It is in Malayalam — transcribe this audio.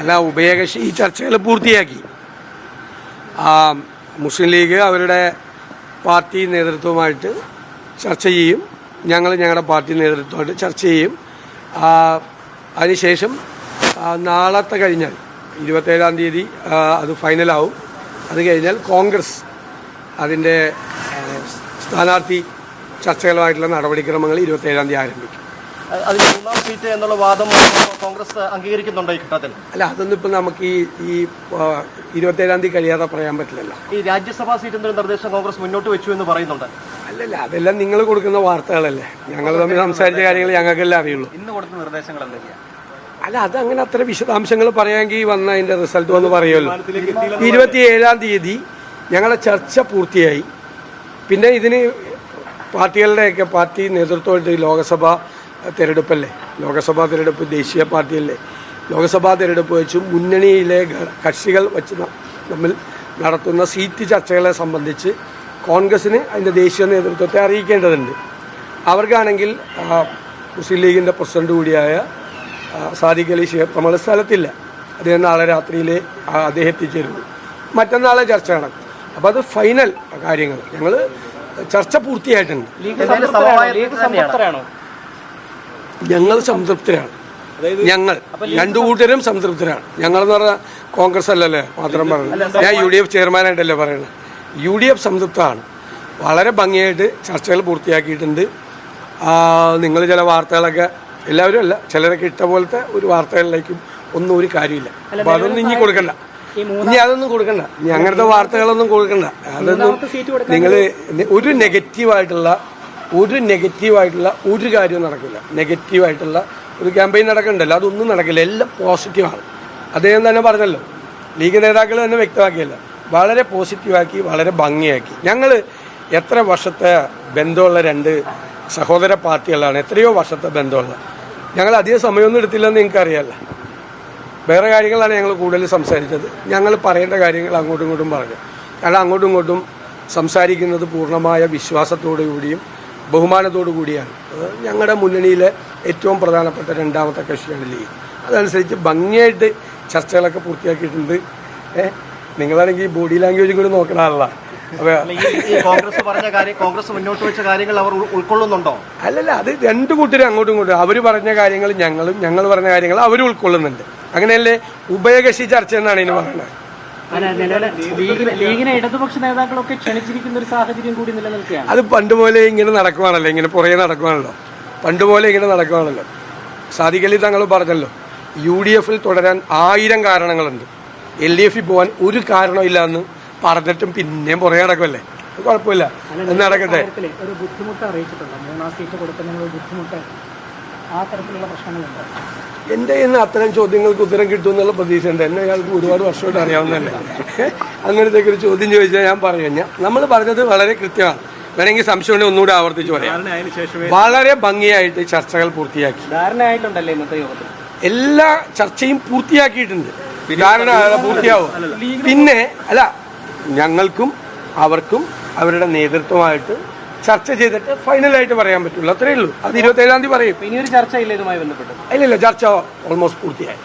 അല്ല, ഉഭയകക്ഷി ഈ ചർച്ചകൾ പൂർത്തിയാക്കി. മുസ്ലിം ലീഗ് അവരുടെ പാർട്ടി നേതൃത്വമായിട്ട് ചർച്ച ചെയ്യും, ഞങ്ങൾ ഞങ്ങളുടെ പാർട്ടി നേതൃത്വമായിട്ട് ചർച്ച ചെയ്യും. അതിനുശേഷം നാളത്തെ കഴിഞ്ഞാൽ 27-ാം തീയതി അത് ഫൈനലാവും. അത് കഴിഞ്ഞാൽ കോൺഗ്രസ് അതിൻ്റെ സ്ഥാനാർത്ഥി ചർച്ചകളുമായിട്ടുള്ള നടപടിക്രമങ്ങൾ 27-ാം തീയതി ആരംഭിക്കും. അതിൽ 3-ാം സീറ്റ് എന്നുള്ള വാദം കോൺഗ്രസ് അംഗീകരിക്കുന്നുണ്ടോ ഈ ഘട്ടത്തിൽ? അല്ല, അതൊന്നും ഇപ്പം നമുക്ക് ഈ 27-ാം തീയതി കഴിയാതെ പറയാൻ പറ്റില്ലല്ലോ. ഈ രാജ്യസഭാ സീറ്റിന്റെ നിർദ്ദേശം കോൺഗ്രസ് മുന്നോട്ട് വെച്ചു എന്ന് പറയുന്നുണ്ട്. അല്ലല്ല, അതെല്ലാം നിങ്ങൾ കൊടുക്കുന്ന വാർത്തകളല്ലേ. ഞങ്ങൾ തമ്മിൽ സംസാരിച്ച കാര്യങ്ങൾ ഞങ്ങൾക്കെല്ലാം അറിയുള്ളൂ. ഇന്ന് കൊടുത്ത നിർദ്ദേശങ്ങൾ എന്തൊക്കെയാണ്? അല്ല, അതങ്ങനെ അത്ര വിശദാംശങ്ങൾ പറയാമെങ്കിൽ വന്ന അതിൻ്റെ റിസൾട്ട് വന്ന് പറയുമല്ലോ. 27-ാം തീയതി ഞങ്ങളുടെ ചർച്ച പൂർത്തിയായി. പിന്നെ ഇതിന് പാർട്ടികളുടെയൊക്കെ പാർട്ടി നേതൃത്വമായിട്ട് ലോക്സഭാ തിരഞ്ഞെടുപ്പല്ലേ, ലോക്സഭാ തിരഞ്ഞെടുപ്പ് ദേശീയ പാർട്ടിയല്ലേ, ലോക്സഭാ തിരഞ്ഞെടുപ്പ് വെച്ച് മുന്നണിയിലെ കക്ഷികൾ വെച്ച് തമ്മിൽ നടത്തുന്ന സീറ്റ് ചർച്ചകളെ സംബന്ധിച്ച് കോൺഗ്രസിന് അതിൻ്റെ ദേശീയ നേതൃത്വത്തെ അറിയിക്കേണ്ടതുണ്ട്. അവർക്കാണെങ്കിൽ മുസ്ലിം ലീഗിൻ്റെ പ്രസിഡന്റ് കൂടിയായ സാദിഖ് അലി ശിഹാബ് നമ്മുടെ സ്ഥലത്തില്ല. അദ്ദേഹം നാളെ രാത്രിയിൽ അദ്ദേഹം എത്തിച്ചേരുന്നു. മറ്റന്നാളെ ചർച്ച നടക്കും. അപ്പോൾ അത് ഫൈനൽ കാര്യങ്ങൾ ഞങ്ങൾ ചർച്ച പൂർത്തിയായിട്ടുണ്ട്. ഞങ്ങൾ സംതൃപ്തരാണ്. ഞങ്ങൾ രണ്ടു കൂട്ടരും സംതൃപ്തരാണ്. ഞങ്ങളെന്ന് പറഞ്ഞാൽ കോൺഗ്രസ് അല്ലല്ലേ മാത്രം പറഞ്ഞു, ഞാൻ UDF ചെയർമാനായിട്ടല്ലേ പറയുന്നത്. UDF സംതൃപ്തമാണ്. വളരെ ഭംഗിയായിട്ട് ചർച്ചകൾ പൂർത്തിയാക്കിയിട്ടുണ്ട്. നിങ്ങൾ ചില വാർത്തകളൊക്കെ, എല്ലാവരും അല്ല, ചിലരൊക്കെ ഇട്ട പോലത്തെ ഒരു വാർത്തകളിലേക്കും ഒന്നും ഒരു കാര്യമില്ല. അപ്പോൾ അതൊന്നും ഇനി കൊടുക്കണ്ട, ഇനി അതൊന്നും കൊടുക്കണ്ട, ഇനി അങ്ങനത്തെ വാർത്തകളൊന്നും കൊടുക്കണ്ട. അതൊന്നും നിങ്ങൾ ഒരു നെഗറ്റീവായിട്ടുള്ള ഒരു കാര്യവും നടക്കില്ല. നെഗറ്റീവായിട്ടുള്ള ഒരു ക്യാമ്പയിൻ നടക്കണ്ടല്ലോ, അതൊന്നും നടക്കില്ല. എല്ലാം പോസിറ്റീവാണ്. അദ്ദേഹം തന്നെ പറഞ്ഞല്ലോ, ലീഗ് നേതാക്കൾ തന്നെ വ്യക്തമാക്കിയല്ലോ, വളരെ പോസിറ്റീവാക്കി, വളരെ ഭംഗിയാക്കി. ഞങ്ങൾ എത്ര വർഷത്തെ ബന്ധമുള്ള രണ്ട് സഹോദര പാർട്ടികളാണ്, എത്രയോ വർഷത്തെ ബന്ധമുള്ള. ഞങ്ങൾ അധികം സമയമൊന്നും എടുത്തില്ലെന്ന് നിങ്ങൾക്കറിയാമല്ലോ. വേറെ കാര്യങ്ങളാണ് ഞങ്ങൾ കൂടുതൽ സംസാരിച്ചത്. ഞങ്ങൾ പറയേണ്ട കാര്യങ്ങൾ അങ്ങോട്ടും ഇങ്ങോട്ടും പറഞ്ഞു. കാരണം അങ്ങോട്ടും ഇങ്ങോട്ടും സംസാരിക്കുന്നത് പൂർണ്ണമായ വിശ്വാസത്തോടു കൂടിയും ബഹുമാനത്തോടു കൂടിയാണ്. ഞങ്ങളുടെ മുന്നണിയിലെ ഏറ്റവും പ്രധാനപ്പെട്ട രണ്ടാമത്തെ കക്ഷിയാണ് ലീഗ്. അതനുസരിച്ച് ഭംഗിയായിട്ട് ചർച്ചകളൊക്കെ പൂർത്തിയാക്കിയിട്ടുണ്ട്. നിങ്ങളാണെങ്കിൽ ബോഡി ലാംഗ്വേജും കൂടി നോക്കണ ആളാണ്. കോൺഗ്രസ് മുന്നോട്ട് വെച്ച കാര്യങ്ങൾ അവർ ഉൾക്കൊള്ളുന്നുണ്ടോ? അല്ലല്ല, അത് രണ്ടു കൂട്ടരും അങ്ങോട്ടും ഇങ്ങോട്ടും അവർ പറഞ്ഞ കാര്യങ്ങൾ ഞങ്ങൾ പറഞ്ഞ കാര്യങ്ങൾ അവർ ഉൾക്കൊള്ളുന്നുണ്ട്. അങ്ങനെയല്ലേ ഉഭയകക്ഷി ചർച്ച എന്നാണ് ഇതിന് പറയുന്നത്. ലീഗിനെ ഇടതുപക്ഷ നേതാക്കളൊക്കെ ക്ഷണിച്ചിരിക്കുന്ന ഒരു സാഹചര്യം കൂടി നിലനിൽക്കുകയാണ്. അത് പണ്ടുപോലെ ഇങ്ങനെ നടക്കുവാണല്ലോ, ഇങ്ങനെ പുറകെ നടക്കുവാണല്ലോ, പണ്ടുപോലെ ഇങ്ങനെ നടക്കുവാണല്ലോ. സാദിഖ് അലി തങ്ങൾ പറഞ്ഞല്ലോ, UDFൽ തുടരാൻ 1000 കാരണങ്ങളുണ്ട്, LDFൽ പോകാൻ ഒരു കാരണമില്ല എന്ന് പറഞ്ഞിട്ടും പിന്നെയും പുറകെ നടക്കുമല്ലേ. അത് കുഴപ്പമില്ല, എന്ന് നടക്കട്ടെ. ഒരു ബുദ്ധിമുട്ട് അറിയിച്ചിട്ടുണ്ടോ? 3-ാം സീറ്റ് കൊടുക്കുന്ന ബുദ്ധിമുട്ട്, ആ തരത്തിലുള്ള പ്രശ്നങ്ങളുണ്ടോ? എൻ്റെ ഇന്ന് അത്തരം ചോദ്യങ്ങൾക്ക് ഉത്തരം കിട്ടുമെന്നുള്ള പ്രതീക്ഷയുണ്ട്. എന്നെ അയാൾക്ക് ഒരുപാട് വർഷമായിട്ട് അറിയാവുന്നതല്ലേ. അങ്ങനത്തെ ഒരു ചോദ്യം ചോദിച്ചാൽ ഞാൻ പറയാം. നമ്മൾ പറഞ്ഞത് വളരെ കൃത്യമാണ്. വേണമെങ്കിൽ സംശയമുണ്ടെങ്കിൽ ഒന്നുകൂടെ ആവർത്തിച്ച് പറയാം. വളരെ ഭംഗിയായിട്ട് ചർച്ചകൾ പൂർത്തിയാക്കി. എല്ലാ ചർച്ചയും പൂർത്തിയാക്കിയിട്ടുണ്ട്. ധാരണ പൂർത്തിയാവും. പിന്നെ അല്ല, ഞങ്ങൾക്കും അവർക്കും അവരുടെ നേതൃത്വമായിട്ട് ചർച്ച ചെയ്തിട്ട് ഫൈനലായിട്ട് പറയാൻ പറ്റുള്ളൂ. അത്രയേ ഉള്ളൂ. അത് 27-ാം തീയതി പറയും. ഇനിയൊരു ചർച്ച ഇല്ല ഇതുമായി ബന്ധപ്പെട്ട്? ഇല്ല, ചർച്ച ഓൾമോസ്റ്റ് പൂർത്തിയായി.